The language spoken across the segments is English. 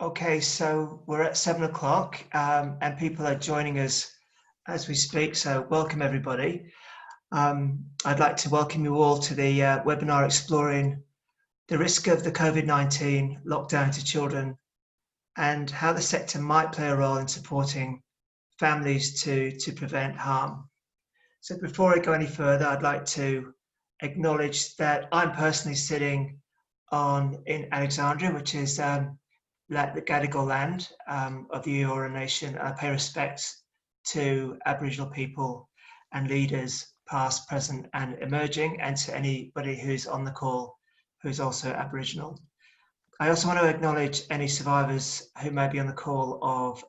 Okay, so we're at 7 o'clock and people are joining us as we speak. So welcome everybody. I'd like to welcome you all to the webinar exploring the risk of the COVID-19 lockdown to children and how the sector might play a role in supporting families to prevent harm. So before I go any further, I'd like to acknowledge that I'm personally sitting in Alexandria, which is the Gadigal land of the Eora Nation. I pay respects to Aboriginal people and leaders, past, present, and emerging, and to anybody who's on the call who's also Aboriginal. I also want to acknowledge any survivors who may be on the call of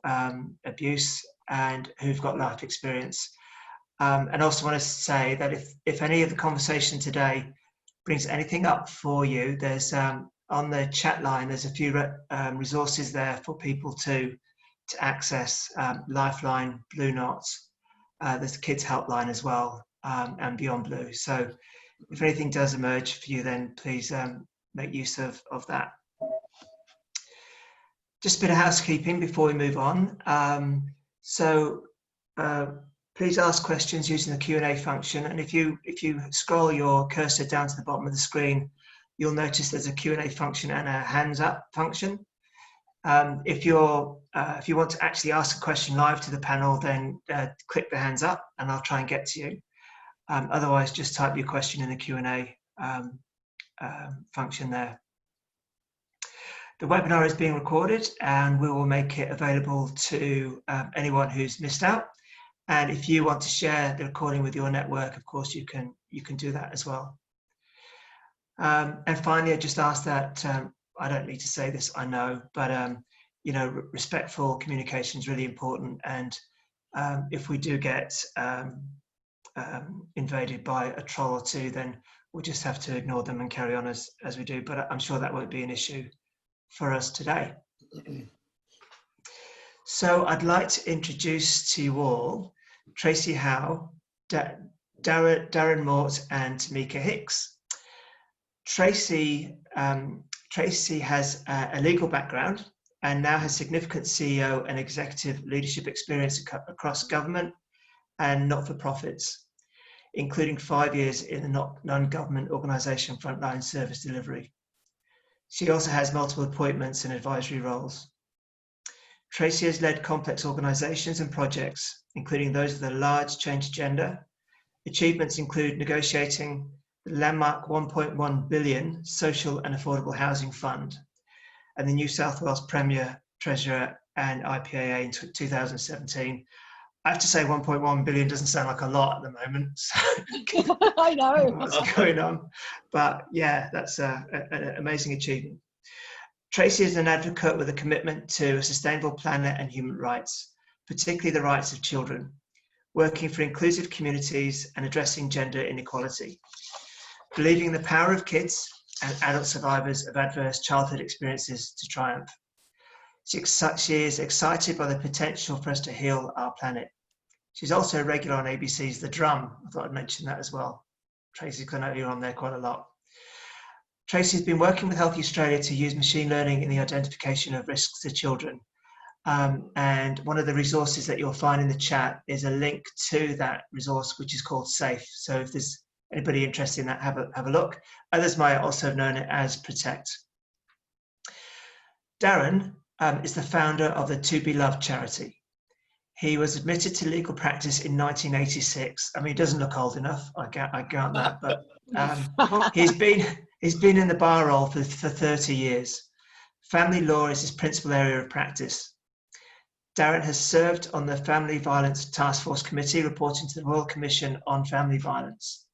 abuse and who've got life experience. And also want to say that if any of the conversation today brings anything up for you, there's on the chat line, there's a few resources there for people to access, Lifeline, Blue Knots, there's a kids helpline as well, and Beyond Blue. So if anything does emerge for you, then please make use of that. Just a bit of housekeeping before we move on. Please ask questions using the Q&A function. And if you scroll your cursor down to the bottom of the screen, you'll notice there's a Q&A function and a hands up function. If you want to actually ask a question live to the panel, then click the hands up and I'll try and get to you. Otherwise, just type your question in the Q&A function there. The webinar is being recorded and we will make it available to anyone who's missed out. And if you want to share the recording with your network, of course, you can do that as well. And finally, I just ask that, I don't need to say this, I know, but respectful communication is really important. And if we do get invaded by a troll or two, then we'll just have to ignore them and carry on as we do. But I'm sure that won't be an issue for us today. So I'd like to introduce to you all Tracy, Howe, Darren, Mort, and Tamika, Hicks. Tracy has a legal background and now has significant CEO and executive leadership experience across government and not-for-profits, including 5 years in the non-government organisation frontline service delivery. She also has multiple appointments and advisory roles. Tracy has led complex organisations and projects, including those with a large change agenda. Achievements include negotiating the landmark 1.1 billion Social and Affordable Housing Fund and the New South Wales Premier, Treasurer and IPAA in 2017. I have to say 1.1 billion doesn't sound like a lot at the moment. So I know. what's going on. But yeah, that's an amazing achievement. Tracy is an advocate with a commitment to a sustainable planet and human rights, particularly the rights of children, working for inclusive communities and addressing gender inequality, believing in the power of kids and adult survivors of adverse childhood experiences to triumph. She is excited by the potential for us to heal our planet. She's also a regular on ABC's The Drum. I thought I'd mention that as well. Tracy's gone over on there quite a lot. Tracy's been working with Healthy Australia to use machine learning in the identification of risks to children. And one of the resources that you'll find in the chat is a link to that resource, which is called SAFE. So if there's anybody interested in that, have a look. Others might also have known it as Protect. Darren is the founder of the To Be Loved charity. He was admitted to legal practice in 1986. I mean, he doesn't look old enough, I grant that, but he's been in the bar role for 30 years. Family law is his principal area of practice. Darren has served on the Family Violence Task Force Committee, reporting to the Royal Commission on Family Violence.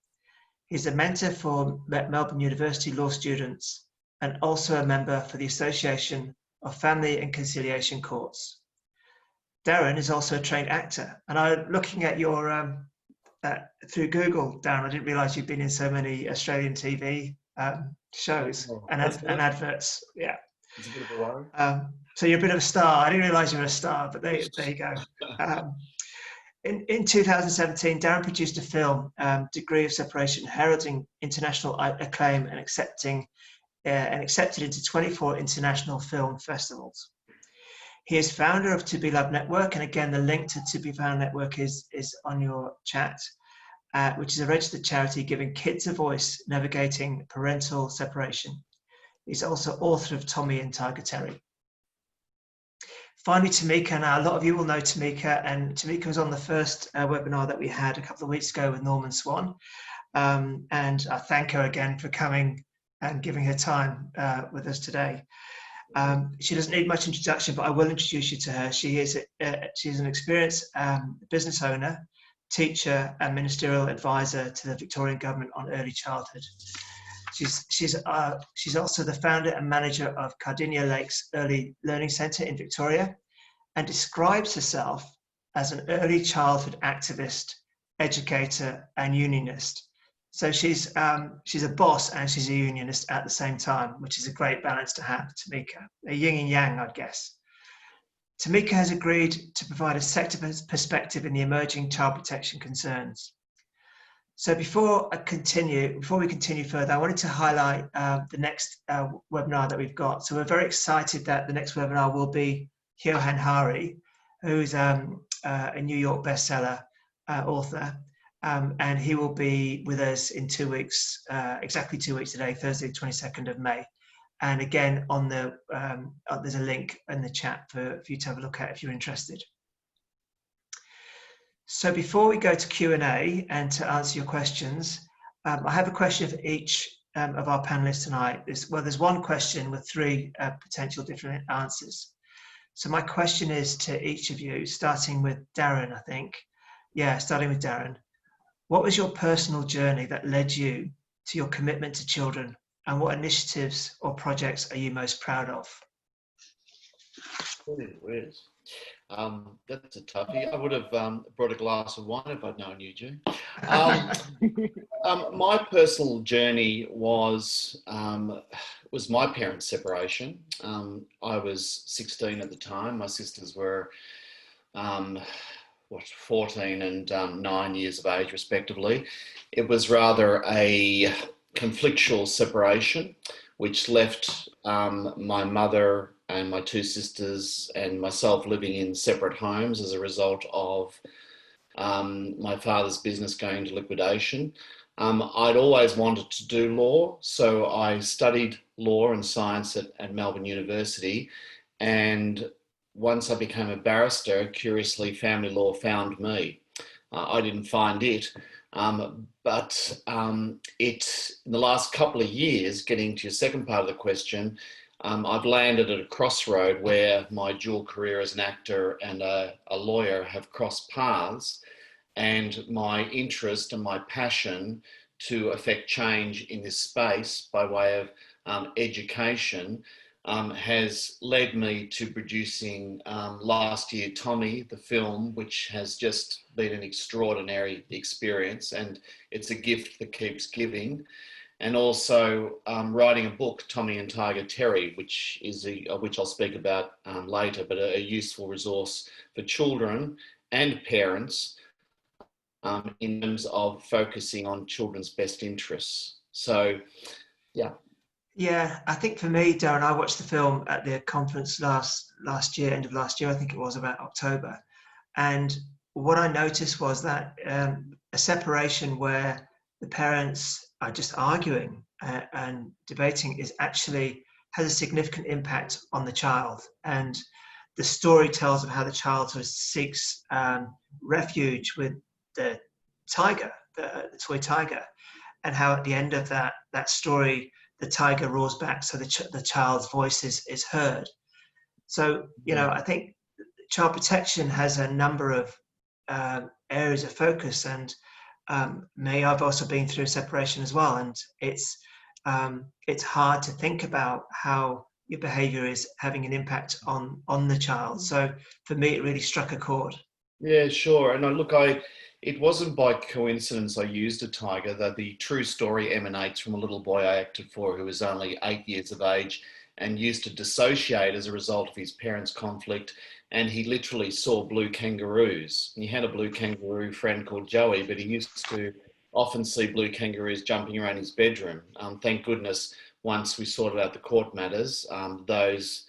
He's a mentor for Melbourne University law students and also a member for the Association of Family and Conciliation Courts. Darren is also a trained actor, and I'm looking at your through Google, Darren. I didn't realise you've been in so many Australian TV shows and adverts. Yeah, it's a bit of a worry. So you're a bit of a star. I didn't realise you were a star, but there you go. In 2017, Darren produced a film, Degree of Separation, heralding international acclaim and accepting and accepted into 24 international film festivals. He is founder of To Be Loved Network, and again, the link to To Be Found Network is on your chat, which is a registered charity giving kids a voice navigating parental separation. He's also author of Tommy and Tiger Terry. Finally, Tamika. Now, a lot of you will know Tamika, and Tamika was on the first webinar that we had a couple of weeks ago with Norman Swan. And I thank her again for coming and giving her time with us today. She doesn't need much introduction, but I will introduce you to her. She's an experienced business owner, teacher, and ministerial advisor to the Victorian government on early childhood. She's also the founder and manager of Cardinia Lakes Early Learning Centre in Victoria, and describes herself as an early childhood activist, educator, and unionist. So she's a boss and she's a unionist at the same time, which is a great balance to have, Tamika. A yin and yang, I'd guess. Tamika has agreed to provide a sector perspective in the emerging child protection concerns. So before we continue further, I wanted to highlight the next webinar that we've got. So we're very excited that the next webinar will be Johan Hari, who's a New York bestseller author. And he will be with us in 2 weeks, exactly 2 weeks today, Thursday, 22nd of May. And again, on the there's a link in the chat for you to have a look at if you're interested. So before we go to Q&A and to answer your questions, I have a question for each of our panelists tonight. There's one question with 3 potential different answers. So my question is to each of you, starting with Darren, I think. Yeah, starting with Darren. What was your personal journey that led you to your commitment to children, and what initiatives or projects are you most proud of? That's a toughie. I would have brought a glass of wine if I'd known you, Eugene. My personal journey was my parents' separation. I was 16 at the time. My sisters were 14 and 9 years of age, respectively. It was rather a conflictual separation, which left my mother and my 2 sisters and myself living in separate homes as a result of my father's business going to liquidation. I'd always wanted to do law, so I studied law and science at Melbourne University, and once I became a barrister, curiously, family law found me. I didn't find it, but in the last couple of years, getting to your second part of the question, I've landed at a crossroad where my dual career as an actor and a lawyer have crossed paths, and my interest and my passion to affect change in this space by way of education has led me to producing last year Tommy, the film, which has just been an extraordinary experience, and it's a gift that keeps giving. And also writing a book, Tommy and Tiger Terry, which I'll speak about later, but a useful resource for children and parents in terms of focusing on children's best interests. So, yeah. Yeah, I think for me, Darren, I watched the film at the conference last year, end of last year, I think it was about October. And what I noticed was that a separation where the parents are just arguing and debating has a significant impact on the child. And the story tells of how the child sort of seeks refuge with the tiger, the toy tiger, and how at the end of that story, the tiger roars back, so the child's voice is heard. So, I think child protection has a number of areas of focus, and I've also been through separation as well, and it's hard to think about how your behavior is having an impact on the child. So for me, it really struck a chord. Yeah, sure. And it wasn't by coincidence I used a tiger, that the true story emanates from a little boy I acted for who was only 8 years of age and used to dissociate as a result of his parents' conflict. And he literally saw blue kangaroos. He had a blue kangaroo friend called Joey, but he used to often see blue kangaroos jumping around his bedroom. Thank goodness once we sorted out the court matters, those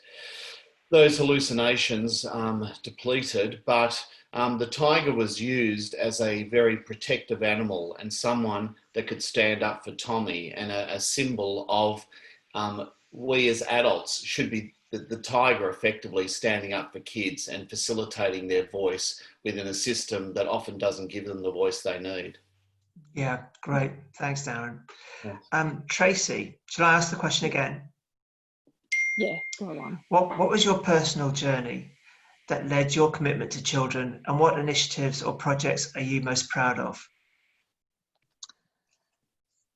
hallucinations depleted, but the tiger was used as a very protective animal and someone that could stand up for Tommy, and a symbol of we as adults should be the tiger effectively standing up for kids and facilitating their voice within a system that often doesn't give them the voice they need. Yeah, great. Thanks, Darren. Thanks. Tracy, should I ask the question again? Yeah, go on. What was your personal journey that led your commitment to children, and what initiatives or projects are you most proud of?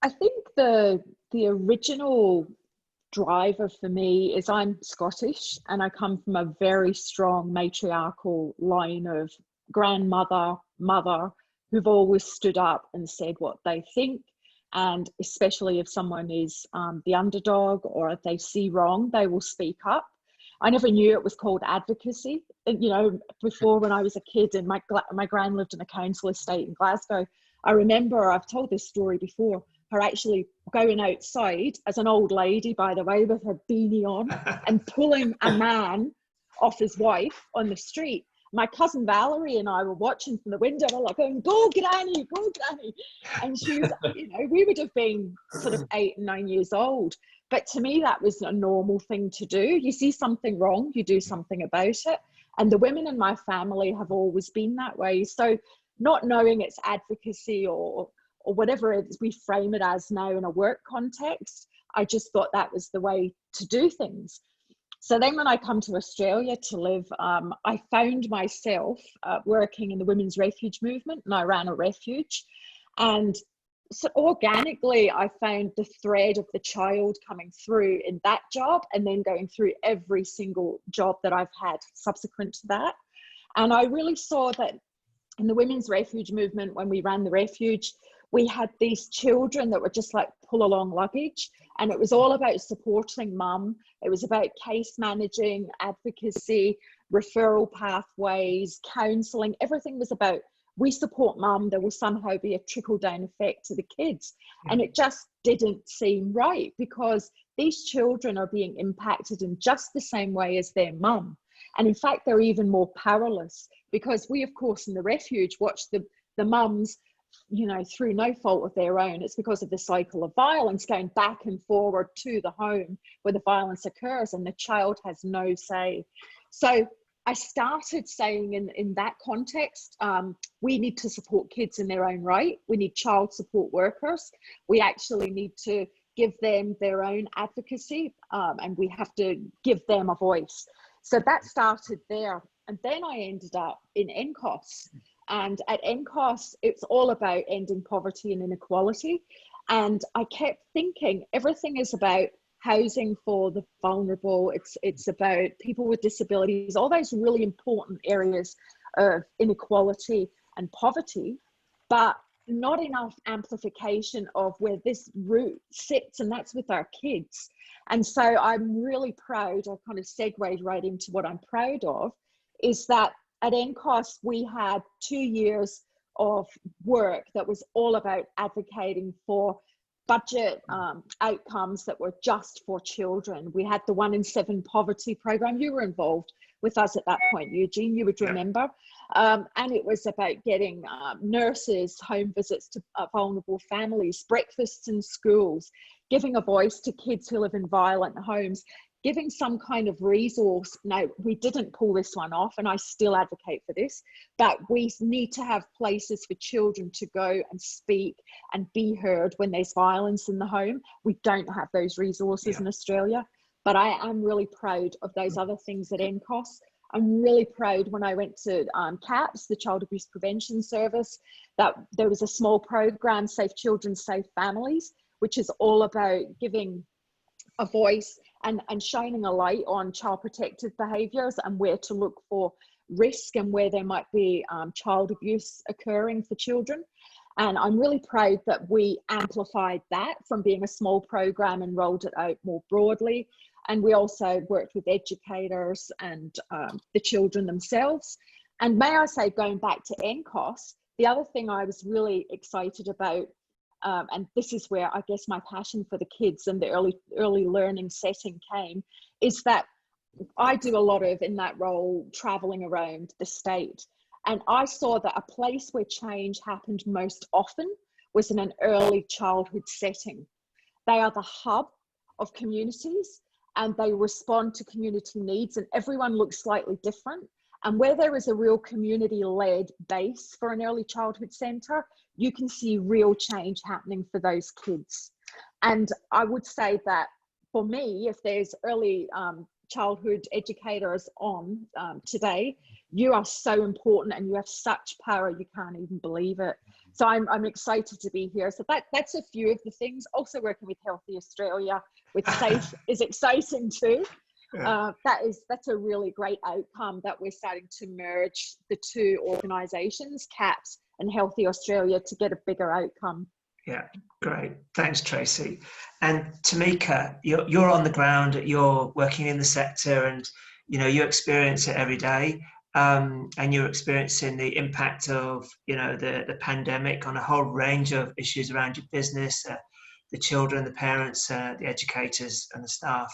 I think the original driver for me is I'm Scottish, and I come from a very strong matriarchal line of grandmother, mother, who've always stood up and said what they think. And especially if someone is the underdog, or if they see wrong, they will speak up. I never knew it was called advocacy. And, you know, before, when I was a kid and my gran lived in a council estate in Glasgow, I remember, I've told this story before, her actually going outside as an old lady, by the way, with her beanie on and pulling a man off his wife on the street. My cousin Valerie and I were watching from the window, we're like going, go Granny, go Granny. And she was, you know, we would have been sort of 8 and 9 years old. But to me, that was a normal thing to do. You see something wrong, you do something about it. And the women in my family have always been that way. So not knowing it's advocacy or whatever it is we frame it as now in a work context, I just thought that was the way to do things. So then when I come to Australia to live, I found myself working in the women's refuge movement, and I ran a refuge. And so organically, I found the thread of the child coming through in that job, and then going through every single job that I've had subsequent to that. And I really saw that in the women's refuge movement, when we ran the refuge, we had these children that were just like pull along luggage, and it was all about supporting mum. It was about case managing, advocacy, referral pathways, counselling. Everything was about, we support mum, there will somehow be a trickle down effect to the kids. And it just didn't seem right, because these children are being impacted in just the same way as their mum. And in fact, they're even more powerless, because we, of course, in the refuge watch the mums, you know, through no fault of their own. It's because of the cycle of violence going back and forward to the home where the violence occurs, and the child has no say. So I started saying in that context, we need to support kids in their own right. We need child support workers. We actually need to give them their own advocacy, and we have to give them a voice. So that started there. And then I ended up in NCOS. And at NCOS, it's all about ending poverty and inequality. And I kept thinking, everything is about housing for the vulnerable. It's about people with disabilities, all those really important areas of inequality and poverty, but not enough amplification of where this root sits, and that's with our kids. And so I'm really proud, I kind of segued right into what I'm proud of, is that at NCOS, we had 2 years of work that was all about advocating for budget outcomes that were just for children. We had the 1 in 7 poverty program. You were involved with us at that point, Eugene, you would remember. And it was about getting nurses, home visits to vulnerable families, breakfasts in schools, giving a voice to kids who live in violent homes, giving some kind of resource. Now, we didn't pull this one off, and I still advocate for this, but we need to have places for children to go and speak and be heard when there's violence in the home. We don't have those resources in Australia, but I am really proud of those other things at NCOS. I'm really proud when I went to CAPS, the Child Abuse Prevention Service, that there was a small program, Safe Children, Safe Families, which is all about giving a voice and shining a light on child protective behaviours and where to look for risk and where there might be child abuse occurring for children. And I'm really proud that we amplified that from being a small program and rolled it out more broadly. And we also worked with educators and the children themselves. And may I say, going back to NCOS, the other thing I was really excited about and this is where I guess my passion for the kids and the early learning setting came, is that I do a lot of, in that role, traveling around the state. And I saw that a place where change happened most often was in an early childhood setting. They are the hub of communities, and they respond to community needs, and everyone looks slightly different. And where there is a real community-led base for an early childhood centre, you can see real change happening for those kids. And I would say that for me, if there's early childhood educators on today, you are so important and you have such power, you can't even believe it. So I'm excited to be here. So that's a few of the things. Also working with Healthy Australia with SAFE is exciting too. Yeah. That's a really great outcome, that we're starting to merge the two organisations, CAPS and Healthy Australia, to get a bigger outcome. Yeah, great. Thanks, Tracy. And Tamika, you're on the ground, you're working in the sector, and you experience it every day. And you're experiencing the impact of the pandemic on a whole range of issues around your business, the children, the parents, the educators, and the staff.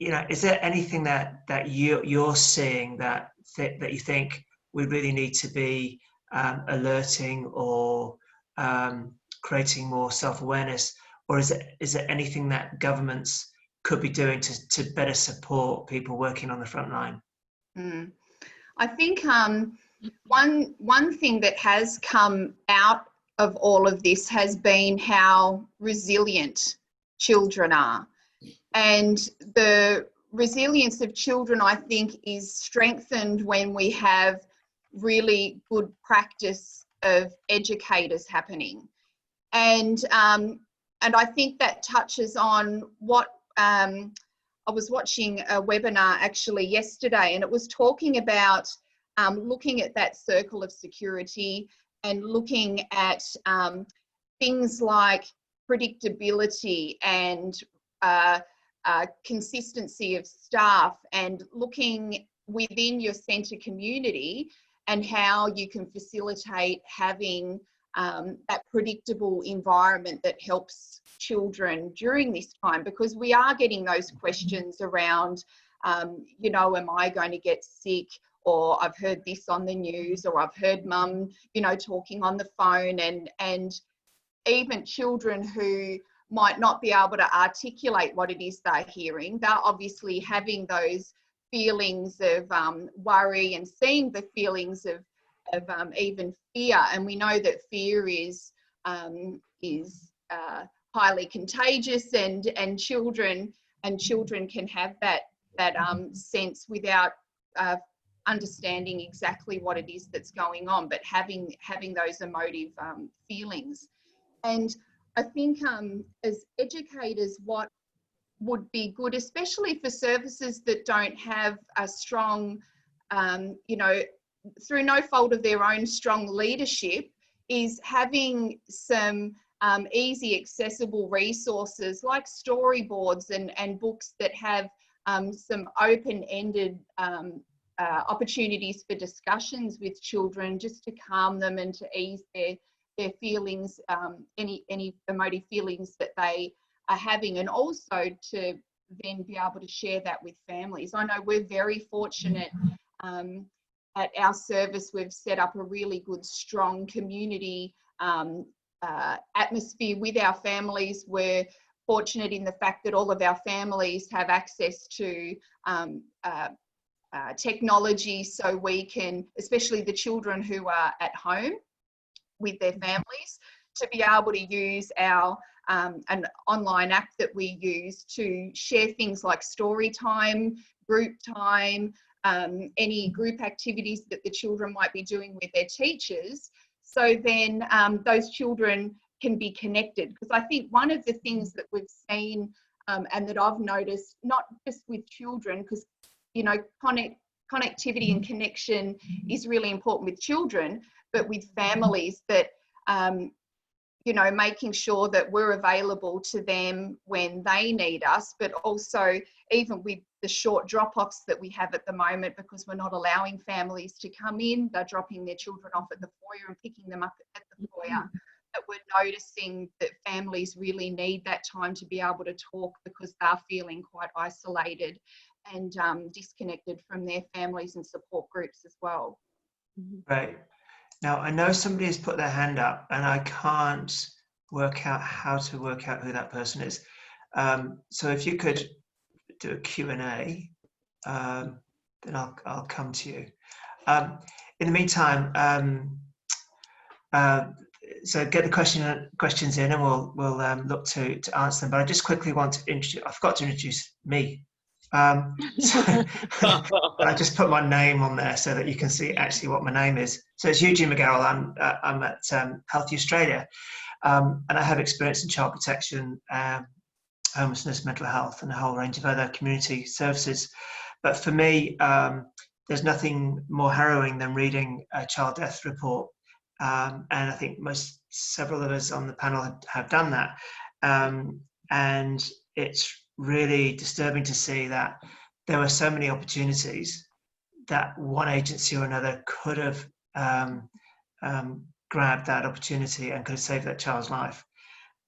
Is there anything that you're seeing that you think we really need to be alerting or creating more self-awareness, or is there anything that governments could be doing to better support people working on the front line? I think one thing that has come out of all of this has been how resilient children are. And the resilience of children, I think, is strengthened when we have really good practice of educators happening. And I think that touches on what I was watching a webinar actually yesterday, and it was talking about looking at that circle of security and looking at things like predictability and consistency of staff, and looking within your centre community and how you can facilitate having that predictable environment that helps children during this time, because we are getting those questions around, am I going to get sick? Or I've heard this on the news, or I've heard mum, talking on the phone, and even children who might not be able to articulate what it is they're hearing, they're obviously having those feelings of worry and seeing the feelings of even fear. And we know that fear is highly contagious, and children can have that sense without understanding exactly what it is that's going on, but having those emotive feelings. And I think as educators, what would be good, especially for services that don't have a strong, through no fault of their own, strong leadership, is having some easy accessible resources like storyboards and books that have some open-ended opportunities for discussions with children, just to calm them and to ease their feelings, any emotive feelings that they are having, and also to then be able to share that with families. I know we're very fortunate at our service. We've set up a really good, strong community atmosphere with our families. We're fortunate in the fact that all of our families have access to technology, so we can, especially the children who are at home with their families, to be able to use our an online app that we use to share things like story time, group time, any group activities that the children might be doing with their teachers. So then those children can be connected. Because I think one of the things that we've seen and that I've noticed, not just with children, because connectivity and connection is really important with children, but with families, that making sure that we're available to them when they need us, but also even with the short drop-offs that we have at the moment, because we're not allowing families to come in, they're dropping their children off at the foyer and picking them up at the foyer. that we're noticing that families really need that time to be able to talk because they're feeling quite isolated and disconnected from their families and support groups as well. Right. Now, I know somebody has put their hand up and I can't work out how to work out who that person is. So if you could do a Q&A, then I'll come to you. In the meantime, so get the questions in and we'll look to answer them. But I just quickly want to introduce, I forgot to introduce me. So I just put my name on there so that you can see actually what my name is. So it's Eugene McGowan. I'm at Healthy Australia, and I have experience in child protection, homelessness, mental health, and a whole range of other community services. But for me, there's nothing more harrowing than reading a child death report, and I think several of us on the panel have done that, and it's really disturbing to see that there were so many opportunities that one agency or another could have grabbed that opportunity and could have saved that child's life.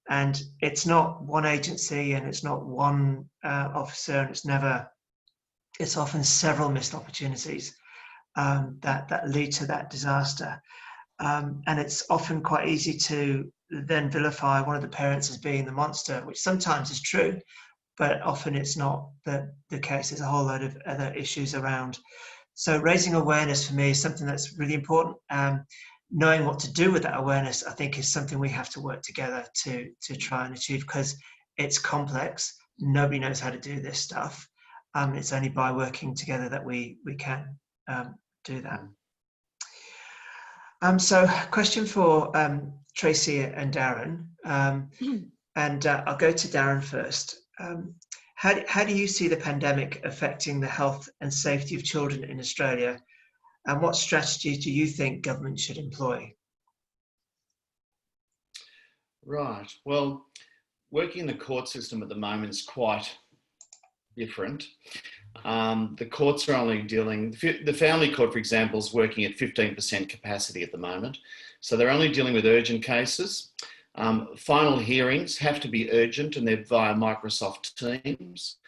And it's not one agency and it's not one officer, and it's often several missed opportunities that lead to that disaster. And it's often quite easy to then vilify one of the parents as being the monster, which sometimes is true, but often it's not the case. There's a whole load of other issues around. So raising awareness for me is something that's really important. Knowing what to do with that awareness, I think, is something we have to work together to try and achieve, because it's complex. Nobody knows how to do this stuff. It's only by working together that we can do that. So question for Tracy and Darren, and I'll go to Darren first. How do you see the pandemic affecting the health and safety of children in Australia, and what strategies do you think government should employ? Right. Well, working in the court system at the moment is quite different. The courts are only the family court, for example, is working at 15% capacity at the moment. So they're only dealing with urgent cases. Final hearings have to be urgent and they're via Microsoft Teams.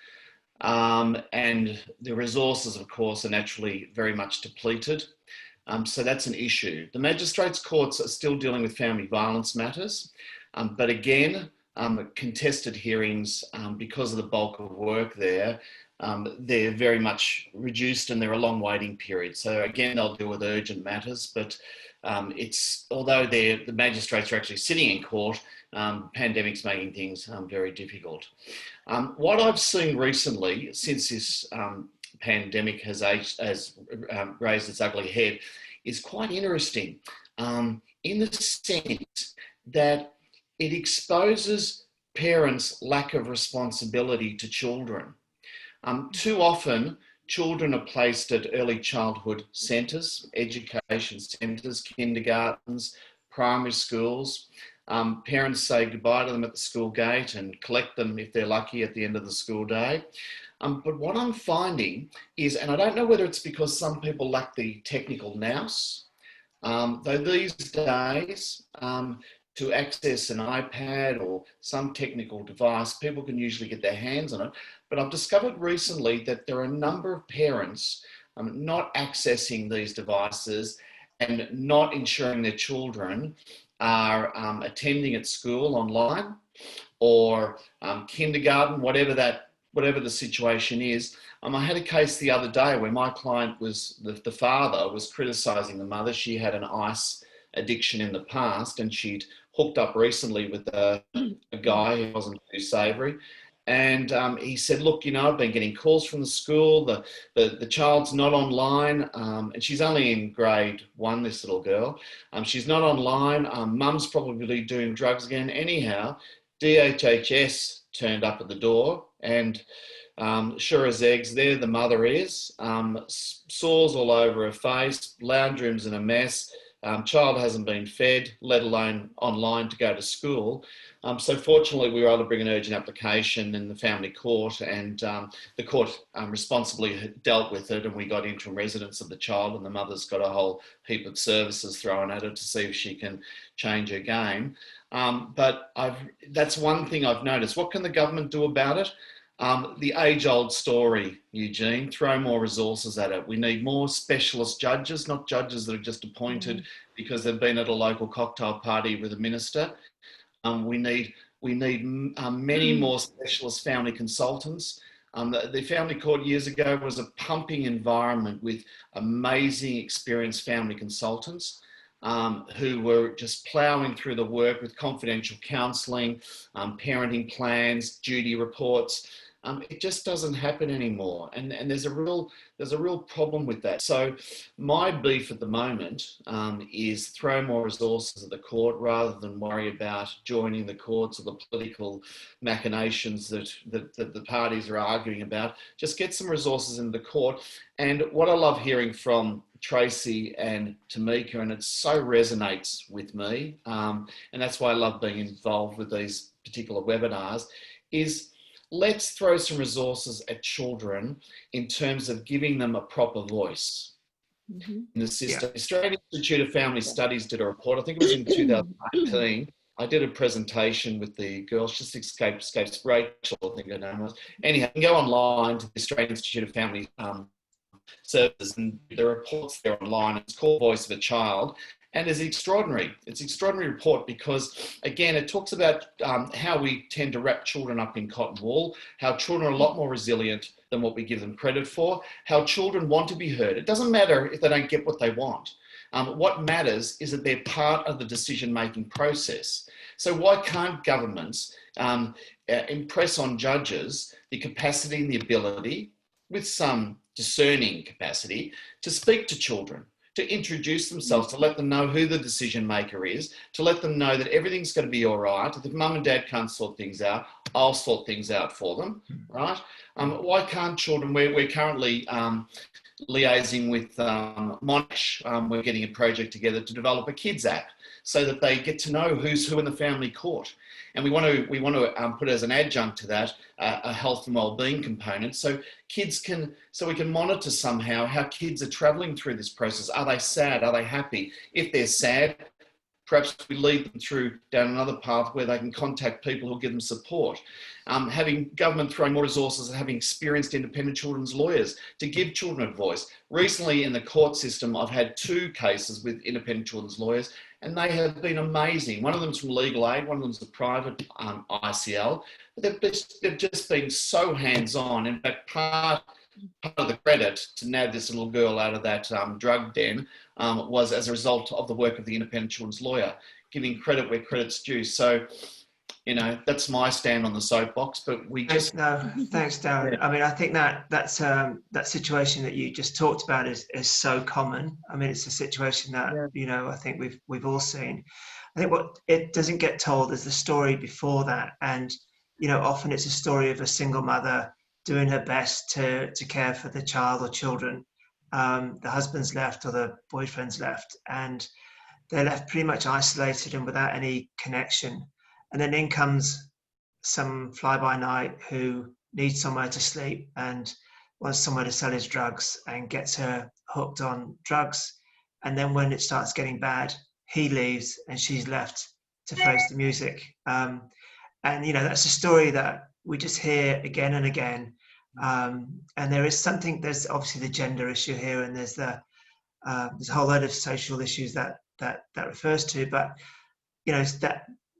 And the resources, of course, are naturally very much depleted. So that's an issue. The magistrates' courts are still dealing with family violence matters. But again, contested hearings, because of the bulk of work there, they're very much reduced and they're a long waiting period. So again, they'll deal with urgent matters, but although the magistrates are actually sitting in court, pandemic's making things very difficult. What I've seen recently, since this pandemic has raised its ugly head, is quite interesting, in the sense that it exposes parents' lack of responsibility to children. Too often, children are placed at early childhood centres, education centres, kindergartens, primary schools. Parents say goodbye to them at the school gate and collect them, if they're lucky, at the end of the school day. But what I'm finding is, and I don't know whether it's because some people lack the technical nous, though these days, to access an iPad or some technical device, people can usually get their hands on it. But I've discovered recently that there are a number of parents not accessing these devices and not ensuring their children are attending at school online or kindergarten, whatever the situation is. I had a case the other day where my client was, the father was criticising the mother. She had an ice addiction in the past and she'd hooked up recently with a guy who wasn't too savoury. And he said, look, I've been getting calls from the school, the child's not online, and she's only in grade 1, this little girl. She's not online, mum's probably doing drugs again. Anyhow, DHHS turned up at the door and sure as eggs, there the mother is, sores all over her face, lounge room's in a mess, child hasn't been fed, let alone online to go to school. So fortunately, we were able to bring an urgent application in the family court, and the court responsibly dealt with it, and we got interim residence of the child, and the mother's got a whole heap of services thrown at her to see if she can change her game. But that's one thing I've noticed. What can the government do about it? The age-old story, Eugene, throw more resources at it. We need more specialist judges, not judges that are just appointed because they've been at a local cocktail party with a minister. We need many more specialist family consultants. The family court years ago was a pumping environment with amazing experienced family consultants who were just ploughing through the work with confidential counselling, parenting plans, duty reports. It just doesn't happen anymore, and there's a real problem with that. So my beef at the moment is throw more resources at the court rather than worry about joining the courts or the political machinations that the parties are arguing about. Just get some resources in the court. And what I love hearing from Tracy and Tamika, and it so resonates with me, and that's why I love being involved with these particular webinars, is let's throw some resources at children in terms of giving them a proper voice in the system. The Australian Institute of Family Studies did a report, I think it was in 2018. I did a presentation with the girls, just escapes Rachel, I think her name was. Anyhow, you can go online to the Australian Institute of Family Services, and the report's there online. It's called Voice of a Child. And it's extraordinary. It's an extraordinary report because, again, it talks about how we tend to wrap children up in cotton wool, how children are a lot more resilient than what we give them credit for, how children want to be heard. It doesn't matter if they don't get what they want. What matters is that they're part of the decision-making process. So why can't governments impress on judges the capacity and the ability, with some discerning capacity, to speak to children, to introduce themselves, to let them know who the decision maker is, to let them know that everything's going to be all right. If mum and dad can't sort things out, I'll sort things out for them, right? Why can't children, we're currently liaising with Monash, we're getting a project together to develop a kids app so that they get to know who's who in the family court. And we want to put as an adjunct to that a health and wellbeing component, so we can monitor somehow how kids are travelling through this process. Are they sad? Are they happy? If they're sad, perhaps we lead them through down another path where they can contact people who'll give them support. Having government throw more resources and having experienced independent children's lawyers to give children a voice. Recently in the court system, I've had 2 cases with independent children's lawyers, and they have been amazing. One of them's from legal aid, one of them's a private ICL. They've just been so hands-on. In fact, part of the credit to nab this little girl out of that drug den was as a result of the work of the independent children's lawyer, giving credit where credit's due. So, you know, that's my stand on the soapbox, but we just... Thanks, Darren. Yeah. I mean, I think that situation that you just talked about is so common. I mean, it's a situation that, you know, I think we've all seen. I think what it doesn't get told is the story before that. And, you know, often it's a story of a single mother doing her best to care for the child or children. The husband's left or the boyfriend's left, and they're left pretty much isolated and without any connection. And then in comes some fly-by-night who needs somewhere to sleep and wants somewhere to sell his drugs and gets her hooked on drugs. And then when it starts getting bad, he leaves and she's left to face the music. And, you know, that's a story that we just hear again and again. And there's obviously the gender issue here, and there's a whole load of social issues that refers to, but, you know, it's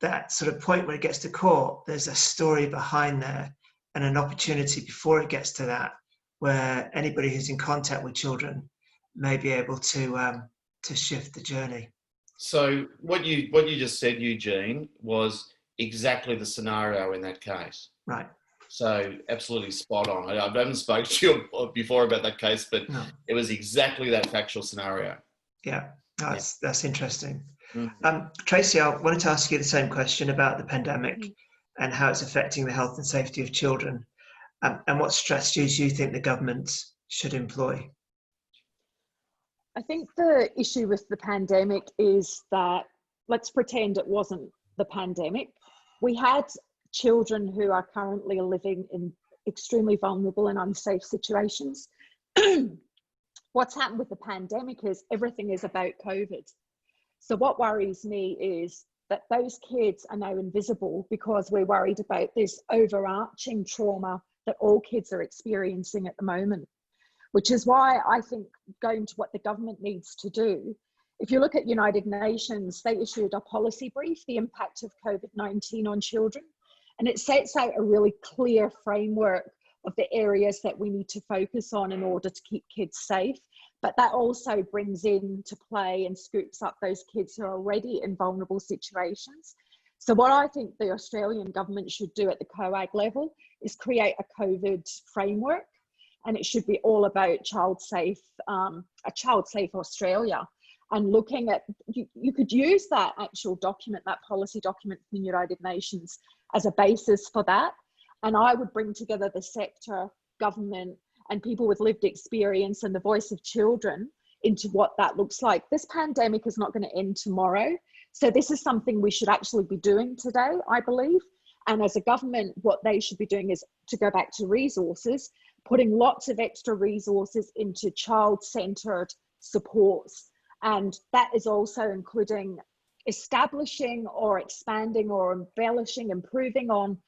that sort of point where it gets to court, there's a story behind there and an opportunity before it gets to that, where anybody who's in contact with children may be able to shift the journey. So what you just said, Eugene, was exactly the scenario in that case. Right. So absolutely spot on. I haven't spoken to you before about that case, but It was exactly that factual scenario. Yeah, that's interesting. Tracy, I wanted to ask you the same question about the pandemic and how it's affecting the health and safety of children, and what strategies you think the government should employ. I think the issue with the pandemic is that, let's pretend it wasn't the pandemic. We had children who are currently living in extremely vulnerable and unsafe situations. What's happened with the pandemic is everything is about COVID. So what worries me is that those kids are now invisible because we're worried about this overarching trauma that all kids are experiencing at the moment, which is why I think going to what the government needs to do, if you look at United Nations, they issued a policy brief, the impact of COVID-19 on children, and it sets out a really clear framework of the areas that we need to focus on in order to keep kids safe. But that also brings into play and scoops up those kids who are already in vulnerable situations. So what I think the Australian government should do at the COAG level is create a COVID framework, and it should be all about child safe, a child safe Australia. And looking at, you could use that actual document, that policy document from the United Nations as a basis for that. And I would bring together the sector, government, and people with lived experience and the voice of children into what that looks like. This pandemic is not going to end tomorrow. So this is something we should actually be doing today, I believe. And as a government, what they should be doing is, to go back to resources, putting lots of extra resources into child-centred supports. And that is also including establishing or expanding or embellishing, improving on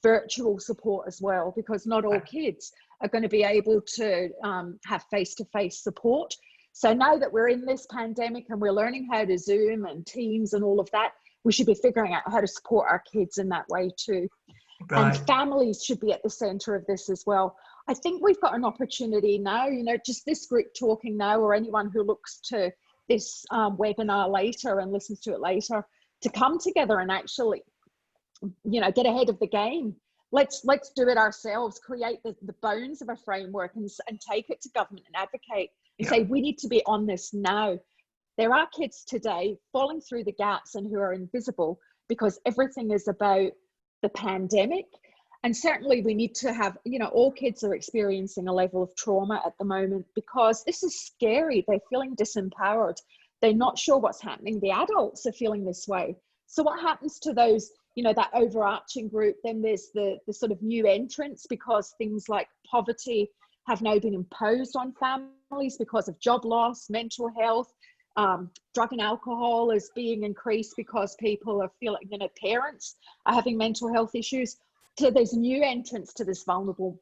virtual support as well, because not all kids are going to be able to have face-to-face support. So now that we're in this pandemic and we're learning how to Zoom and Teams and all of that, we should be figuring out how to support our kids in that way too. Right. And families should be at the centre of this as well. I think we've got an opportunity now, you know, just this group talking now, or anyone who looks to this webinar later and listens to it later, to come together and actually, you know, get ahead of the game. Let's do it ourselves, create the bones of a framework and take it to government and advocate and say, we need to be on this now. There are kids today falling through the gaps and who are invisible because everything is about the pandemic. And certainly we need to have, you know, all kids are experiencing a level of trauma at the moment because this is scary. They're feeling disempowered. They're not sure what's happening. The adults are feeling this way. So what happens to those, you know, that overarching group? Then there's the sort of new entrants, because things like poverty have now been imposed on families because of job loss, mental health, drug and alcohol is being increased because people are feeling, you know, parents are having mental health issues. So there's new entrants to this vulnerable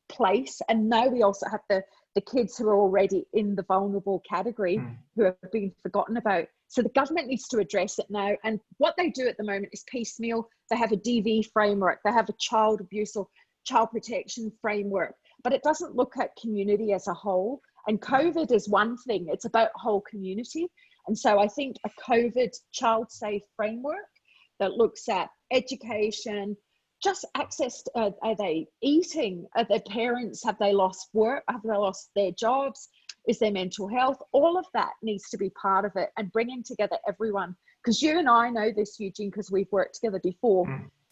place. And now we also have the kids who are already in the vulnerable category who have been forgotten about. So the government needs to address it now. And what they do at the moment is piecemeal. They have a DV framework. They have a child abuse or child protection framework, but it doesn't look at community as a whole. And COVID is one thing. It's about whole community. And so I think a COVID child safe framework that looks at education, just access, are they eating? Are their parents, have they lost work? Have they lost their jobs? Is there mental health? All of that needs to be part of it, and bringing together everyone. Because you and I know this, Eugene, because we've worked together before.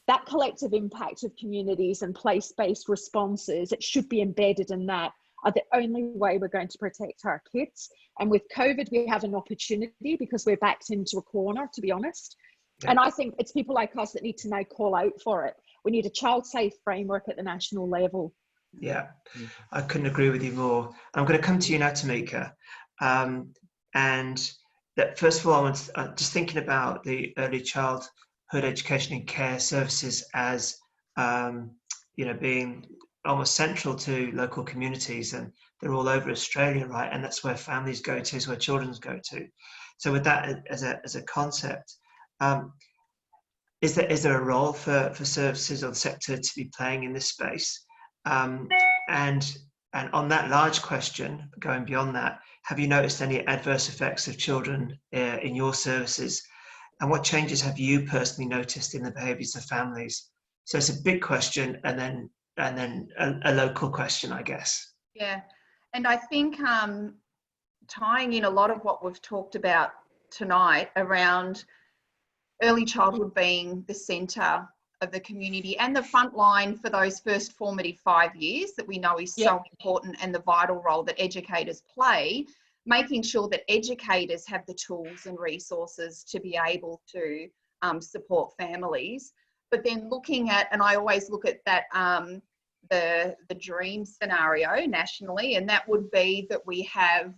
That collective impact of communities and place-based responses, it should be embedded in that, are the only way we're going to protect our kids. And with COVID, we have an opportunity because we're backed into a corner, to be honest. Yeah. And I think it's people like us that need to now call out for it. We need a child-safe framework at the national level. Yeah, I couldn't agree with you more. I'm going to come to you now, Tamika. And that, first of all, I want just thinking about the early childhood education and care services as, you know, being almost central to local communities, and they're all over Australia, right? And that's where families go to, is where children go to. So with that as a concept, is there a role for services or the sector to be playing in this space? And on that large question, going beyond that, have you noticed any adverse effects of children in your services? And what changes have you personally noticed in the behaviours of families? So it's a big question, and then a local question, I guess. Yeah, and I think tying in a lot of what we've talked about tonight around early childhood being the centre of the community and the front line for those first formative 5 years that we know is so important, and the vital role that educators play. making sure that educators have the tools and resources to be able to support families. But then looking at, and I always look at that, the dream scenario nationally, and that would be that we have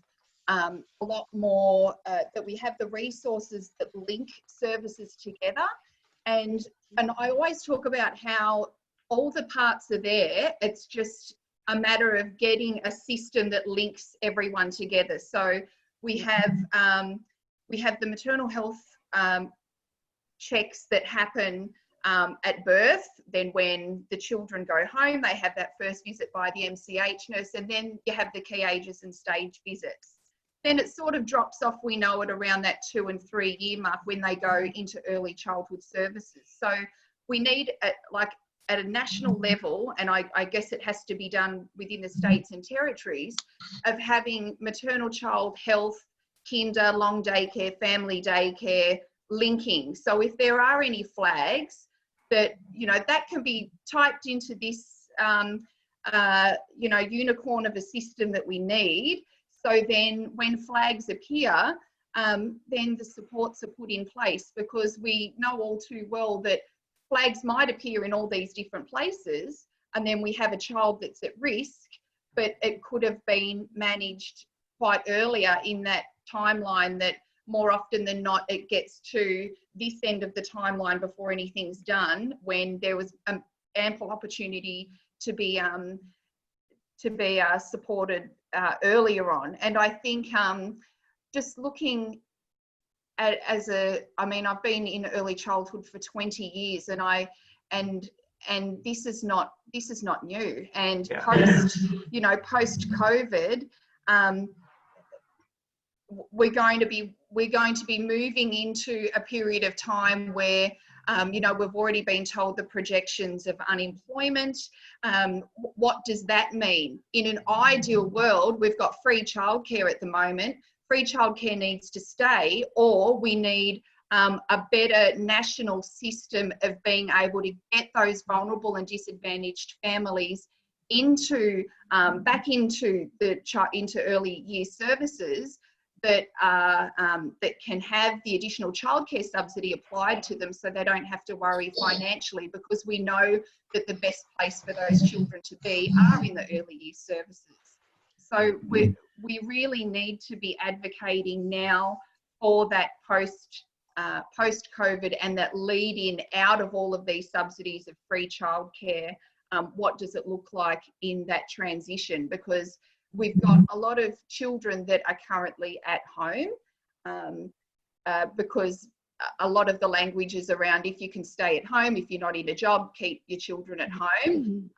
a lot more, that we have the resources that link services together. And I always talk about how all the parts are there. It's just a matter of getting a system that links everyone together. So we have the maternal health checks that happen at birth. Then when the children go home, they have that first visit by the MCH nurse, and then you have the key ages and stage visits. Then it sort of drops off, we know it, around that 2 and 3 year mark when they go into early childhood services. So we need, at a national level, and I guess it has to be done within the states and territories, of having maternal child health, kinder, long daycare, family daycare linking. So if there are any flags that, you know, that can be typed into this, you know, unicorn of a system that we need. So then when flags appear, then the supports are put in place, because we know all too well that flags might appear in all these different places, and then we have a child that's at risk, but it could have been managed quite earlier in that timeline, that more often than not it gets to this end of the timeline before anything's done, when there was ample opportunity to be supported earlier on. And I think just looking at, I mean, I've been in early childhood for 20 years, and this is not new. And post COVID, we're going to be moving into a period of time where you know, we've already been told the projections of unemployment. What does that mean? In an ideal world, we've got free childcare at the moment. Free childcare needs to stay, or we need a better national system of being able to get those vulnerable and disadvantaged families into back into early year services that that can have the additional childcare subsidy applied to them, so they don't have to worry financially, because we know that the best place for those children to be are in the early year services. So we really need to be advocating now for that post-COVID and that lead in out of all of these subsidies of free childcare. What does it look like in that transition? Because we've got a lot of children that are currently at home because a lot of the language is around, if you can stay at home, if you're not in a job, keep your children at home.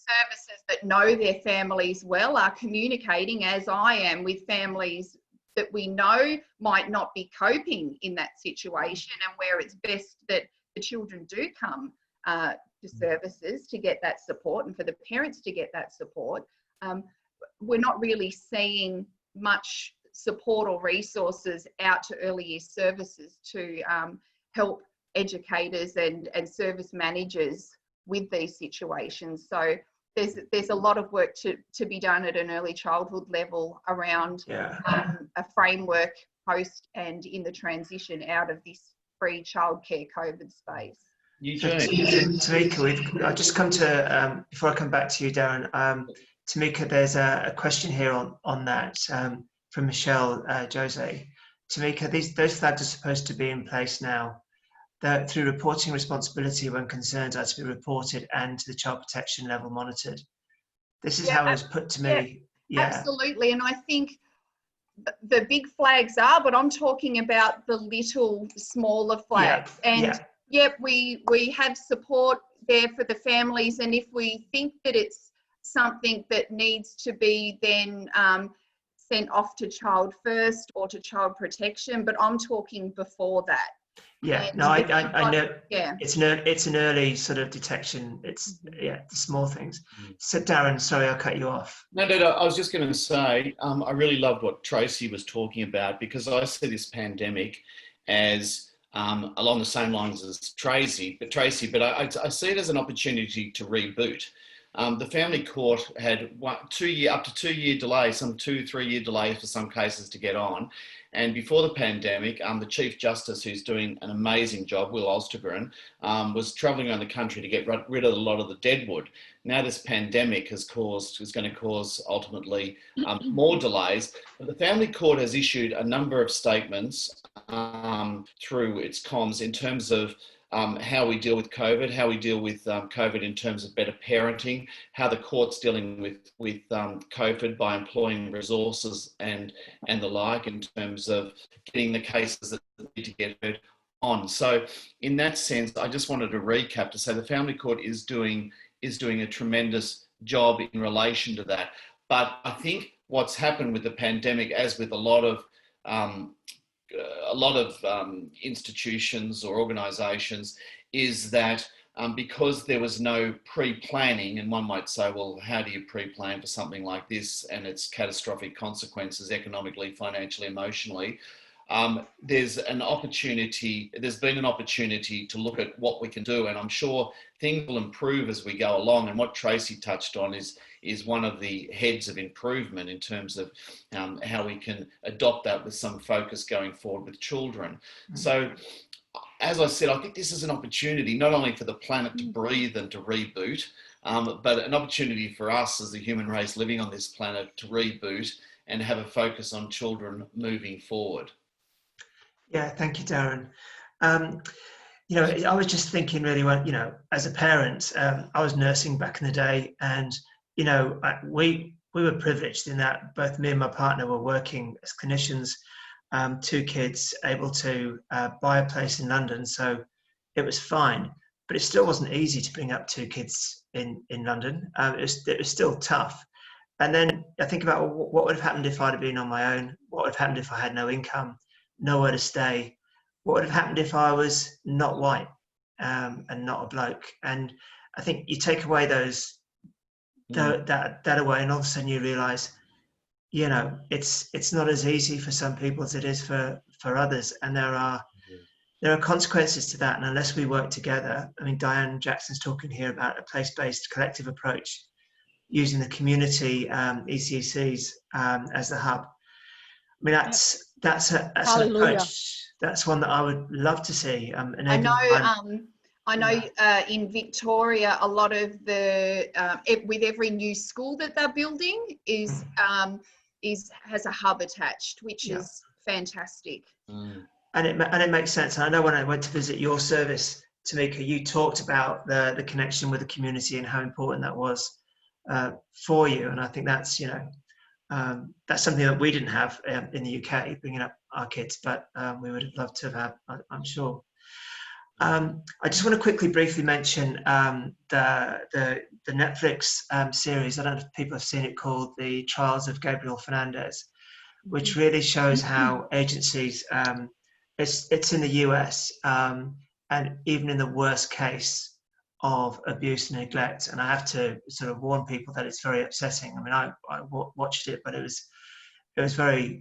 Services that know their families well are communicating, as I am, with families that we know might not be coping in that situation, and where it's best that the children do come to services to get that support, and for the parents to get that support. We're not really seeing much support or resources out to early year services to help educators and service managers with these situations. So there's a lot of work to be done at an early childhood level around a framework post and in the transition out of this free childcare COVID space. Eugene. Tamika, I've just come to, before I come back to you, Darren, Tamika, there's a question here on that from Michelle Jose. Tamika, those flags are supposed to be in place now, that through reporting responsibility when concerns are to be reported and to the child protection level monitored. This is how it was put to me. Absolutely, and I think the big flags are, but I'm talking about the little smaller flags. We have support there for the families, and if we think that it's something that needs to be then sent off to Child First or to Child Protection, but I'm talking before that. I know. It's an early sort of detection. It's the small things. So Darren, sorry, I'll cut you off. No. I was just going to say, I really loved what Tracy was talking about, because I see this pandemic as along the same lines as Tracy, but I see it as an opportunity to reboot. the family court had up to 2 year delay, some 2-3 year delays for some cases to get on. And before the pandemic, the Chief Justice, who's doing an amazing job, Will Ostergren, was travelling around the country to get rid of a lot of the deadwood. Now this pandemic is going to cause ultimately more delays. But the family court has issued a number of statements through its comms in terms of how we deal with COVID, how we deal with COVID in terms of better parenting, how the court's dealing with COVID by employing resources and the like in terms of getting the cases that need to get heard on. So in that sense, I just wanted to recap to say the family court is doing a tremendous job in relation to that. But I think what's happened with the pandemic, as with a lot of institutions or organisations, is that because there was no pre-planning, and one might say, well, how do you pre-plan for something like this and its catastrophic consequences economically, financially, emotionally? There's been an opportunity to look at what we can do, and I'm sure things will improve as we go along. And what Tracy touched on is one of the heads of improvement in terms of how we can adopt that with some focus going forward with children. So, as I said, I think this is an opportunity not only for the planet to breathe and to reboot, but an opportunity for us as the human race living on this planet to reboot and have a focus on children moving forward. Yeah, thank you, Darren. You know, I was just thinking really, well, you know, as a parent, I was nursing back in the day, and, you know, we were privileged in that both me and my partner were working as clinicians, 2 kids, able to buy a place in London, so it was fine. But it still wasn't easy to bring up 2 kids in London. It was still tough. And then I think about what would have happened if I'd have been on my own? What would have happened if I had no income, nowhere to stay? What would have happened if I was not white and not a bloke? And I think you take away that away, and all of a sudden you realise, you know, it's not as easy for some people as it is for others, and there are consequences to that. And unless we work together, I mean, Diane Jackson's talking here about a place-based collective approach using the community ECCs as the hub. I mean, that's an approach. That's one that I would love to see. I know in Victoria, a lot of the with every new school that they're building has a hub attached, which is fantastic. And it makes sense. I know when I went to visit your service, Tamika, you talked about the connection with the community and how important that was for you. And I think that's, you know, that's something that we didn't have in the UK, bringing up our kids, but we would have loved to have had, I'm sure. I just want to quickly briefly mention the Netflix series. I don't know if people have seen it, called The Trials of Gabriel Fernandez, which really shows how agencies, it's in the US, and even in the worst case of abuse and neglect, and I have to sort of warn people that it's very upsetting. I mean, I watched it, but it was very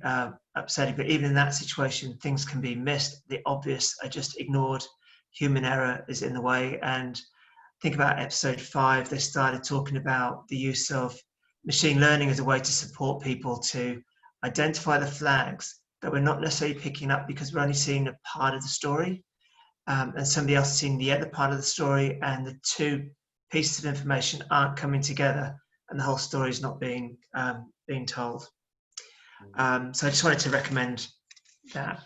upsetting. But even in that situation, things can be missed. The obvious are just ignored. Human error is in the way. And think about episode 5. They started talking about the use of machine learning as a way to support people to identify the flags that we're not necessarily picking up because we're only seeing a part of the story. And somebody else seeing the other part of the story, and the 2 pieces of information aren't coming together, and the whole story is not being told. So I just wanted to recommend that.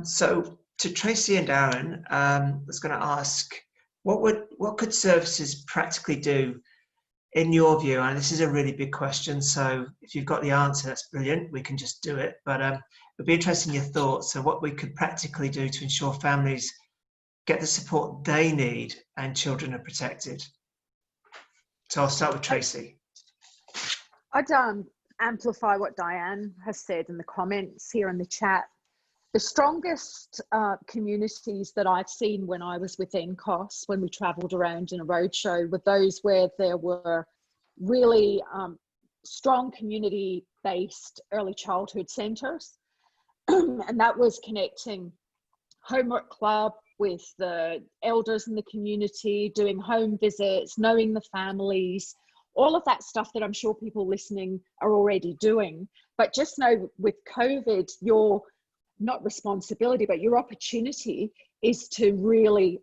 So to Tracy and Darren, I was going to ask, what could services practically do in your view? And this is a really big question, so if you've got the answer, that's brilliant. We can just do it. But it'd be interesting in your thoughts. So what we could practically do to ensure families get the support they need and children are protected. So I'll start with Tracy. I'd amplify what Diane has said in the comments here in the chat. The strongest communities that I've seen when I was with NCOS, when we travelled around in a roadshow, were those where there were really strong community-based early childhood centres. And that was connecting homework club, with the elders in the community, doing home visits, knowing the families, all of that stuff that I'm sure people listening are already doing. But just know with COVID, your not responsibility, but your opportunity is to really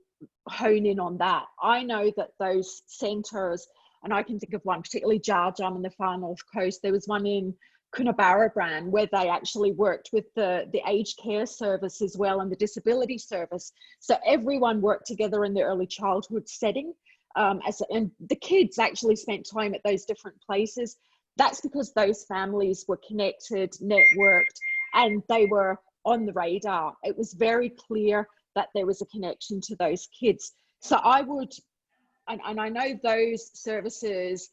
hone in on that. I know that those centres, and I can think of one, particularly Jar Jam in the far north coast. There was one in Coonabarabran where they actually worked with the aged care service as well and the disability service. So everyone worked together in the early childhood setting. And the kids actually spent time at those different places. That's because those families were connected, networked, and they were on the radar. It was very clear that there was a connection to those kids. So I would, and I know those services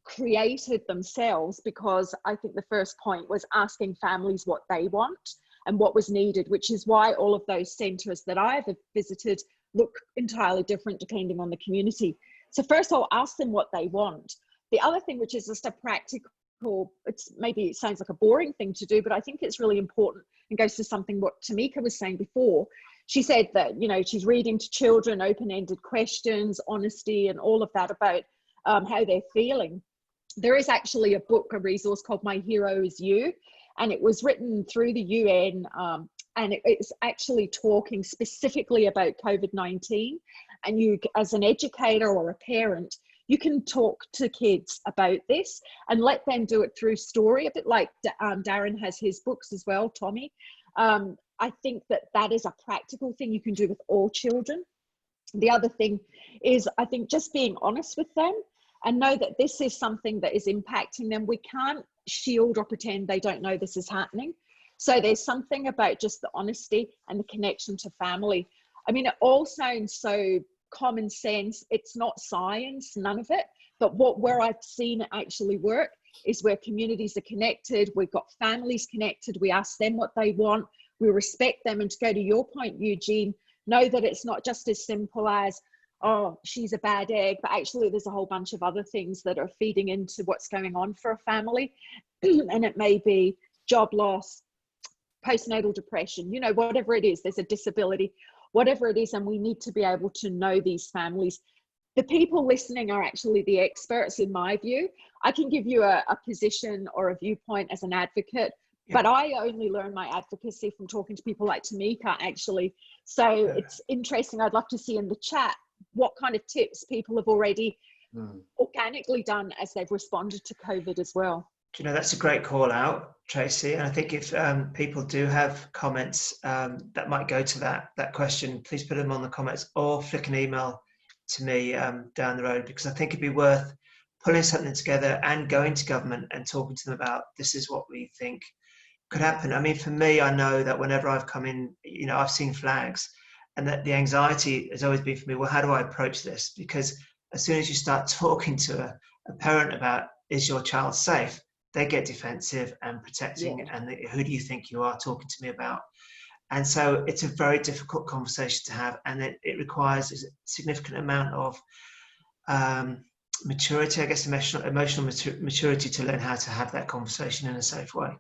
created themselves because I think the first point was asking families what they want and what was needed, which is why all of those centres that I've visited look entirely different depending on the community. So first I'll ask them what they want. The other thing, which is just a practical, maybe it sounds like a boring thing to do, but I think it's really important and goes to something what Tamika was saying before. She said that, you know, she's reading to children, open-ended questions, honesty, and all of that about how they're feeling. There is actually a book, a resource called My Hero Is You, and it was written through the UN, and it's actually talking specifically about COVID-19. And you, as an educator or a parent, you can talk to kids about this and let them do it through story, a bit like Darren has his books as well, Tommy. I think that that is a practical thing you can do with all children. The other thing is, I think, just being honest with them and know that this is something that is impacting them. We can't shield or pretend they don't know this is happening. So there's something about just the honesty and the connection to family. I mean, it all sounds so common sense. It's not science, none of it. But where I've seen it actually work is where communities are connected. We've got families connected. We ask them what they want. We respect them. And to go to your point, Eugene, know that it's not just as simple as, oh, she's a bad egg, but actually there's a whole bunch of other things that are feeding into what's going on for a family. And it may be job loss, postnatal depression, you know, whatever it is, there's a disability, whatever it is, and we need to be able to know these families. The people listening are actually the experts, in my view. I can give you a position or a viewpoint as an advocate, but I only learn my advocacy from talking to people like Tamika, actually. So it's interesting. I'd love to see in the chat what kind of tips people have already organically done as they've responded to COVID as well. Do you know, that's a great call out, Tracy. And I think if people do have comments that might go to that question, please put them on the comments or flick an email to me down the road, because I think it'd be worth pulling something together and going to government and talking to them about, this is what we think could happen. I mean, for me, I know that whenever I've come in, you know, I've seen flags, and that the anxiety has always been for me, well, how do I approach this? Because as soon as you start talking to a parent about, is your child safe, they get defensive and protecting, and who do you think you are talking to me about? And so it's a very difficult conversation to have, and it requires a significant amount of maturity, I guess, emotional maturity to learn how to have that conversation in a safe way.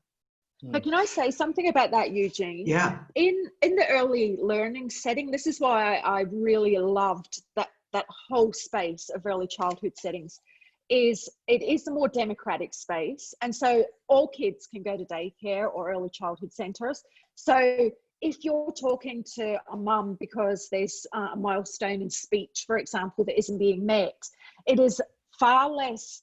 But can I say something about that, Eugene? Yeah. In the early learning setting, this is why I really loved that whole space of early childhood settings. It is a more democratic space, and so all kids can go to daycare or early childhood centres. So if you're talking to a mum because there's a milestone in speech, for example, that isn't being met, it is far less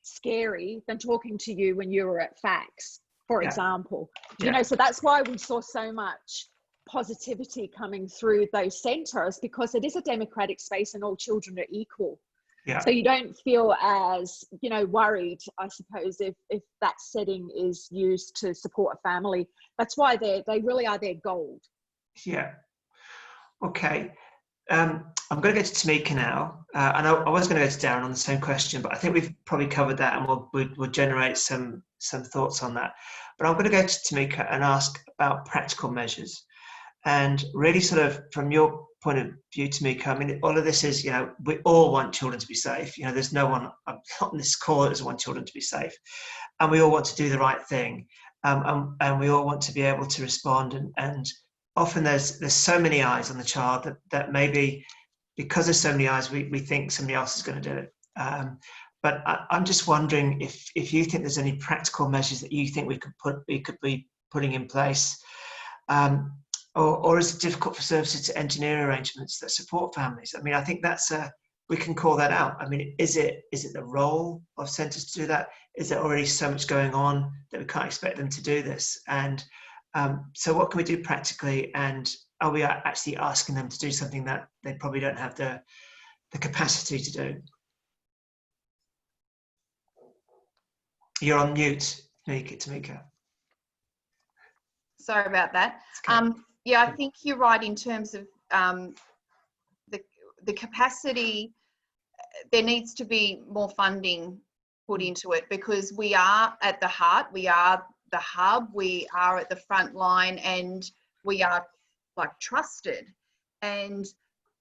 scary than talking to you when you were at fax, for example. You know, so that's why we saw so much positivity coming through those centres, because it is a democratic space and all children are equal. So you don't feel as, you know, worried, I suppose, if that setting is used to support a family. That's why they really are their gold. Yeah. Okay. I'm going to go to Tamika now. And I was going to go to Darren on the same question, but I think we've probably covered that, and we'll generate some thoughts on that. But I'm going to go to Tamika and ask about practical measures. And really sort of from your point of view, Tamika, I mean, all of this is, you know, we all want children to be safe. You know, there's no one on this call that doesn't want children to be safe. And we all want to do the right thing. And we all want to be able to respond and often there's so many eyes on the child that maybe because there's so many eyes, we think somebody else is going to do it. But I'm just wondering if you think there's any practical measures that you think we could be putting in place, or is it difficult for services to engineer arrangements that support families? I mean, I think we can call that out. I mean, is it the role of centres to do that? Is there already so much going on that we can't expect them to do this? And so what can we do practically? And are we actually asking them to do something that they probably don't have the capacity to do? You're on mute, Tamika. Sorry about that. Okay. Yeah, I think you're right in terms of the capacity. There needs to be more funding put into it, because we are at the heart, we are the hub, we are at the front line, and we are like trusted. And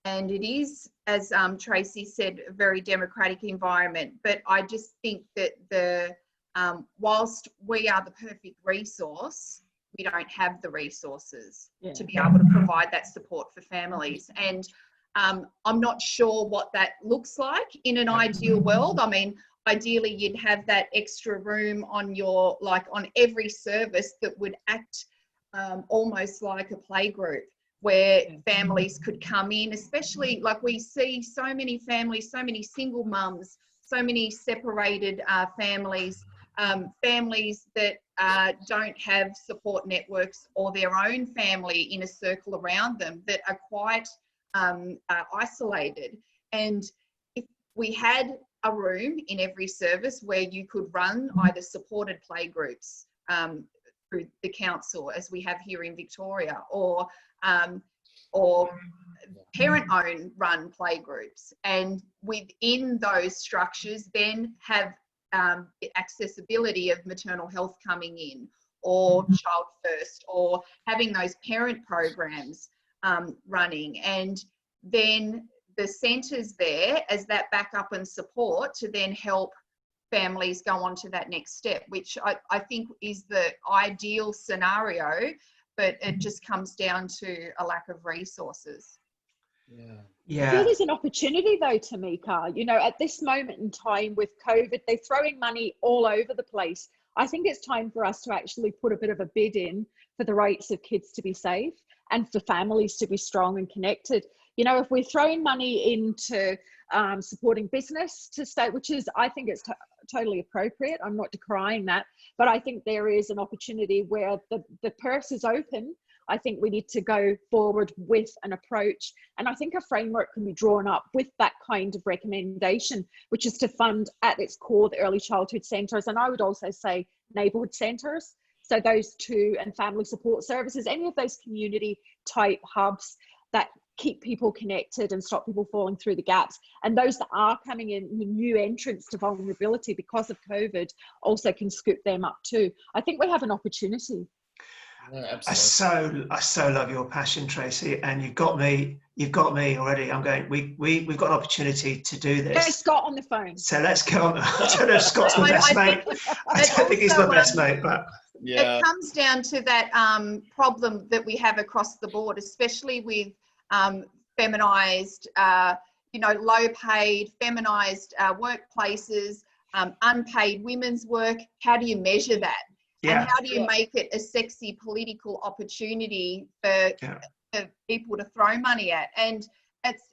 it is, as Tracy said, a very democratic environment. But I just think that whilst we are the perfect resource, we don't have the resources to be able to provide that support for families. And I'm not sure what that looks like in an ideal world. I mean, ideally you'd have that extra room on on every service that would act almost like a playgroup, where families could come in, especially like we see so many families, so many single mums, so many separated families, families that don't have support networks or their own family in a circle around them, that are quite isolated. And if we had a room in every service where you could run either supported playgroups through the council, as we have here in Victoria, or parent-owned run playgroups, and within those structures then have accessibility of maternal health coming in, or child first, or having those parent programs running, and then the centres there as that backup and support to then help families go on to that next step, which I think is the ideal scenario, but it just comes down to a lack of resources. I feel there's an opportunity though, Tamika, you know, at this moment in time with COVID, they're throwing money all over the place. I think it's time for us to actually put a bit of a bid in for the rights of kids to be safe and for families to be strong and connected. You know, if we're throwing money into supporting business to stay, which is, I think it's totally appropriate. I'm not decrying that, but I think there is an opportunity where the purse is open. I think we need to go forward with an approach. And I think a framework can be drawn up with that kind of recommendation, which is to fund at its core the early childhood centres. And I would also say neighbourhood centres. So those two, and family support services, any of those community type hubs that keep people connected and stop people falling through the gaps. And those that are coming in, new entrants to vulnerability because of COVID, also can scoop them up too. I think we have an opportunity. Yeah, I so love your passion, Tracy, and you've got me already. I'm going, we've got an opportunity to do this. Get Scott on the phone. So let's go on. I don't know if Scott's my best mate. I don't think he's my best mate, but it comes down to that problem that we have across the board, especially with feminised, low paid, feminised workplaces, unpaid women's work. How do you measure that? Yeah. And how do you make it a sexy political opportunity for people to throw money at? And it's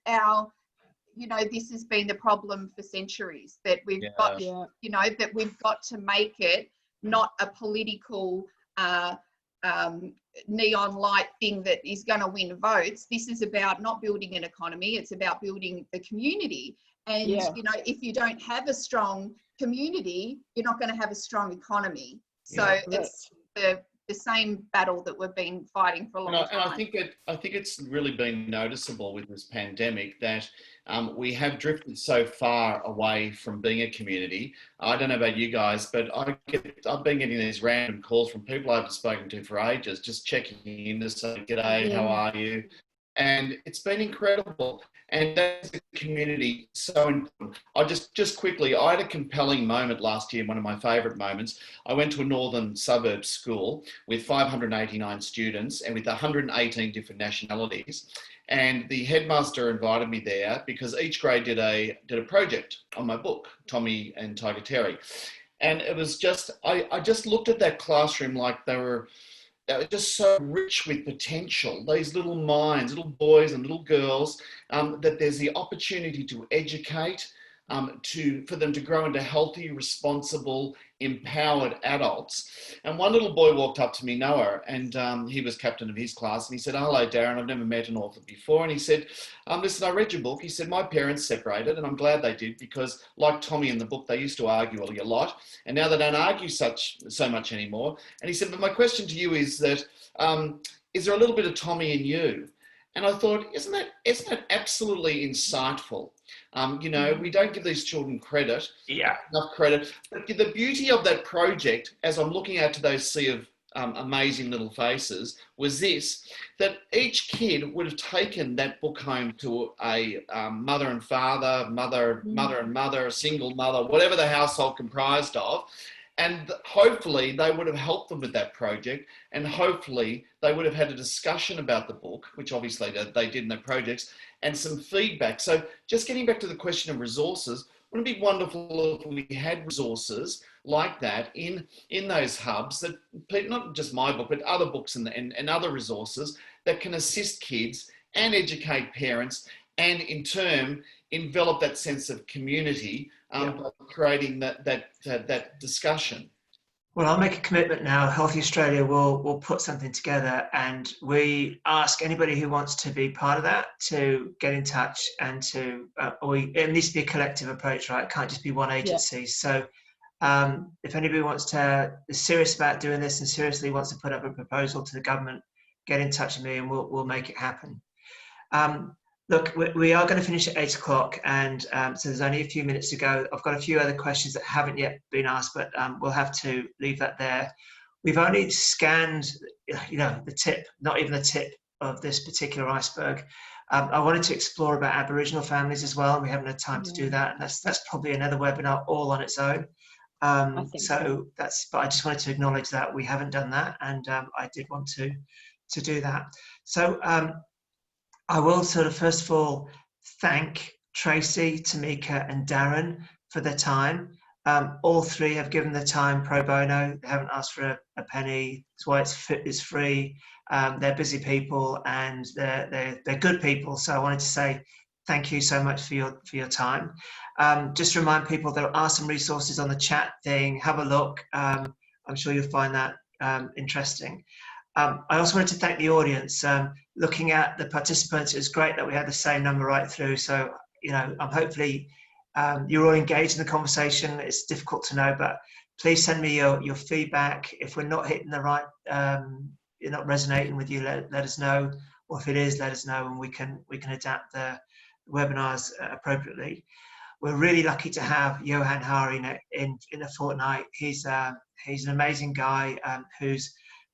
this has been the problem for centuries, that we've got, that we've got to make it not a political neon light thing that is going to win votes. This is about not building an economy, it's about building the community. And, if you don't have a strong community, you're not going to have a strong economy. So it's the same battle that we've been fighting for a long time. And I think it's really been noticeable with this pandemic that we have drifted so far away from being a community. I don't know about you guys, but I've been getting these random calls from people I haven't spoken to for ages, just checking in to say, "G'day, how are you?" And it's been incredible. And that's the community so important. I just quickly, I had a compelling moment last year, one of my favourite moments. I went to a northern suburb school with 589 students and with 118 different nationalities. And the headmaster invited me there because each grade did a project on my book, Tommy and Tiger Terry. And it was just, I just looked at that classroom like they were just so rich with potential, these little minds, little boys and little girls, that there's the opportunity to educate, for them to grow into healthy, responsible, empowered adults. And one little boy walked up to me, Noah, and he was captain of his class, and he said, "Hello, Darren, I've never met an author before." And he said, "Listen, I read your book." He said, "My parents separated, and I'm glad they did, because like Tommy in the book, they used to argue a lot, and now they don't argue so much anymore." And he said, "But my question to you is that, is there a little bit of Tommy in you?" And I thought, isn't that absolutely insightful? You know, we don't give these children credit, enough credit. But the beauty of that project, as I'm looking out to those sea of amazing little faces, was this, that each kid would have taken that book home to a mother and father, mother and mother, a single mother, whatever the household comprised of. And hopefully they would have helped them with that project, and hopefully they would have had a discussion about the book, which obviously they did in their projects, and some feedback. So just getting back to the question of resources, wouldn't it be wonderful if we had resources like that in those hubs, that not just my book, but other books and other resources that can assist kids and educate parents, and in turn envelop that sense of community, by creating that discussion. Well, I'll make a commitment now. Healthy Australia will put something together, and we ask anybody who wants to be part of that to get in touch, and it needs to be a collective approach, right? It can't just be one agency. Yeah. So if anybody is serious about doing this and seriously wants to put up a proposal to the government, get in touch with me and we'll make it happen. Look, we are going to finish at 8 o'clock, and so there's only a few minutes to go. I've got a few other questions that haven't yet been asked, but we'll have to leave that there. We've only scanned, the tip, not even the tip of this particular iceberg. I wanted to explore about Aboriginal families as well. We haven't had time to do that, and that's probably another webinar all on its own. But I just wanted to acknowledge that we haven't done that, and I did want to do that. So. I will sort of first of all thank Tracy, Tamika and Darren for their time. All three have given their time pro bono. They haven't asked for a penny. That's why it's free. They're busy people, and they're good people. So I wanted to say thank you so much for your time. Just to remind people, there are some resources on the chat thing. Have a look. I'm sure you'll find that interesting. I also wanted to thank the audience. Looking at the participants, it was great that we had the same number right through. So, hopefully you're all engaged in the conversation. It's difficult to know, but please send me your feedback. If we're not hitting the right, you're not resonating with you, let us know. Or if it is, let us know, and we can adapt the webinars appropriately. We're really lucky to have Johan Howe in a fortnight. He's an amazing guy who's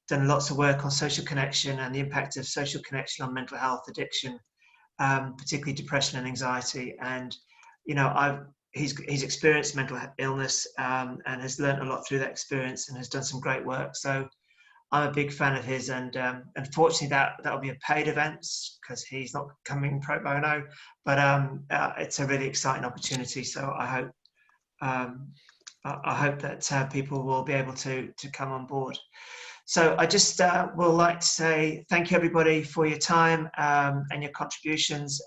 done lots of work on social connection and the impact of social connection on mental health, addiction, particularly depression and anxiety. And he's experienced mental illness and has learned a lot through that experience and has done some great work. So I'm a big fan of his, and unfortunately that'll be a paid event because he's not coming pro bono. But it's a really exciting opportunity. So I hope that people will be able to come on board. So I just would like to say thank you everybody for your time and your contributions.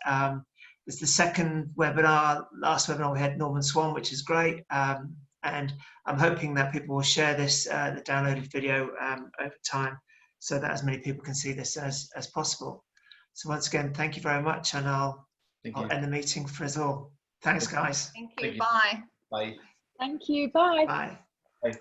It's the second webinar. Last webinar we had Norman Swan, which is great. And I'm hoping that people will share this, the downloaded video over time, so that as many people can see this as possible. So once again, thank you very much, and I'll end the meeting for us all. Thanks, guys. Thank you. Bye. Bye. Thank you. Bye. Bye. Bye.